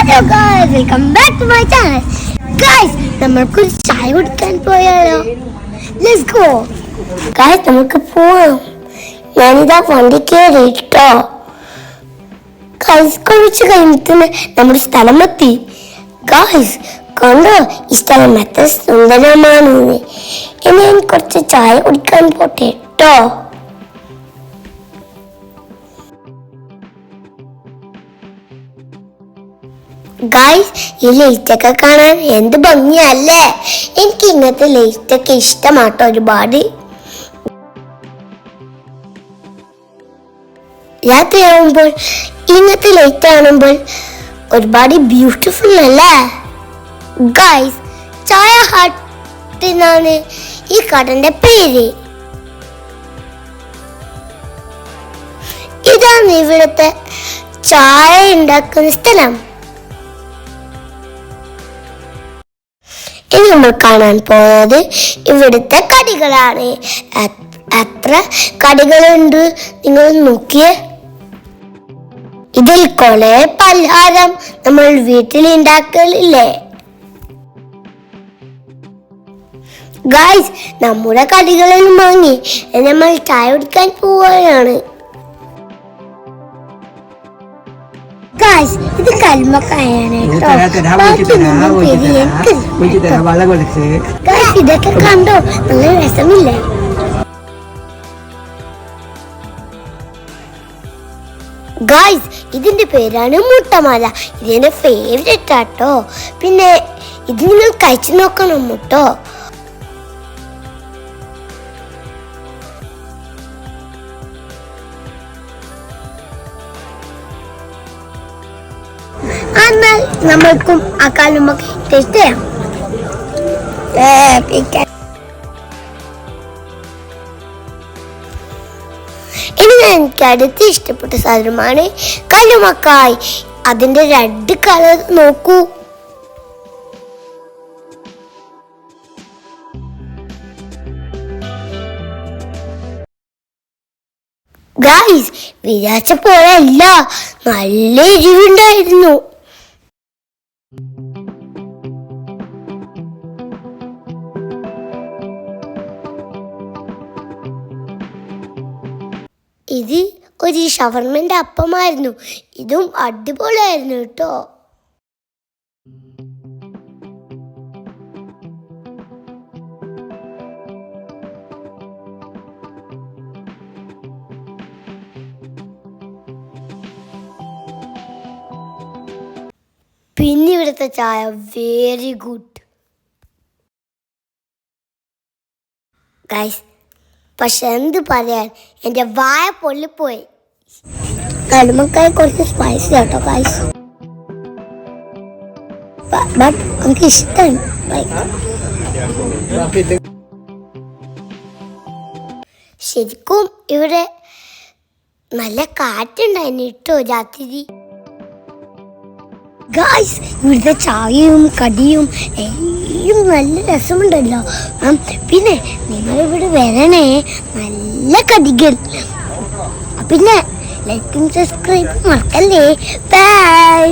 Hello guys, welcome back to my channel. Guys, നമുക്ക് ഒരു ചായ കുടിക്കാൻ പോയാലോ? ലെറ്റ്സ് ഗോ ഗായ്സ്, നമുക്ക് പോവാം. ഞാനിതാ വണ്ടി കയറിട്ടോ. ഗായ്സ്, കുറച്ച് കഴിഞ്ഞിട്ട് നമ്മുടെ സ്ഥലം എത്തി. ഗായ്സ്, കണ്ടോ ഈ സ്ഥലം എത്ര സുന്ദരമാണ്. ഇനി ഞാൻ കുറച്ച് ചായ കുടിക്കാൻ പോട്ടെ കേട്ടോ. ഗായ്സ്, ഈ ലൈറ്റൊക്കെ കാണാൻ എന്ത് ഭംഗിയല്ലേ. എനിക്ക് ഇങ്ങനത്തെ ലൈറ്റൊക്കെ ഇഷ്ടമാട്ടോ ഒരുപാട്. രാത്രിയാവുമ്പോൾ ഇങ്ങനത്തെ ലൈറ്റ് കാണുമ്പോൾ ഒരുപാട് ബ്യൂട്ടിഫുൾ അല്ലേ. ഗായ്സ്, ചായ ഹട്ട് എന്നാണ് ഈ കടന്റെ പേര്. ഇതാണ് ഇവിടുത്തെ ചായ ഉണ്ടാക്കുന്ന സ്ഥലം. ഇനി നമ്മൾ കാണാൻ പോകുന്നത് ഇവിടുത്തെ കടികളാണ്. എത്ര കടികളുണ്ട് നിങ്ങൾ നോക്കിയേ. ഇതിൽ കുറെ പലഹാരം നമ്മൾ വീട്ടിൽ ഉണ്ടാക്കലില്ലേ. ഗായ്സ്, നമ്മുടെ കടികളെല്ലാം വാങ്ങി നമ്മൾ ചായ കുടിക്കാൻ പോവുകയാണ്. ഇത് കൽമക്കായാണ് ഇതൊക്കെ കണ്ടോ, നല്ല രസമില്ലേ. ഗായ്സ്, ഇതിന്റെ പേരാണ് മുട്ടമാല. ഇതെന്റെ ഫേവറേറ്റ് ആട്ടോ. പിന്നെ ഇത് നിങ്ങൾ കഴിച്ചു നോക്കണം മുട്ടോ. എന്നാൽ നമ്മൾക്കും ആ കാലുമൊക്കെ ടേസ്റ്റ് ചെയ്യാം. ഇനി എനിക്ക് അടുത്ത് ഇഷ്ടപ്പെട്ട സാധനമാണ് കല്ലുമക്കായ്. അതിന്റെ റെഡ് കളർ നോക്കൂ. ഗായ്സ്, വിചാരിച്ച പോലെയല്ല, നല്ല എരിവുണ്ടായിരുന്നു. ഇത് ഒരു ഷവർമന്റെ അപ്പമായിരുന്നു. ഇതും അടിപൊളിയായിരുന്നു കേട്ടോ. പിന്നെ ഇവിടുത്തെ ചായ വെരി ഗുഡ് ഗൈസ്. പക്ഷെ എന്ത് പറയാൻ, എൻ്റെ വായ പൊള്ളിപ്പോയി. കല്ലുമക്കായ കുറച്ച് സ്പൈസി ആട്ടോ ഗൈസ്, ബട്ട് എനിക്ക് ഇഷ്ടമാണ്. ശരിക്കും ഇവിടെ നല്ല കാറ്റുണ്ടായിരുന്നു കേട്ടോ രാത്രി. ഗായ്സ്, ഇവിടുത്തെ ചായയും കടിയും എല്ലാം നല്ല രസമുണ്ടല്ലോ. പിന്നെ നിങ്ങളിവിടെ വരണേ, നല്ല കടികൾ. പിന്നെ ലൈക്കും സബ്സ്ക്രൈബും മറക്കല്ലേ. ബൈ.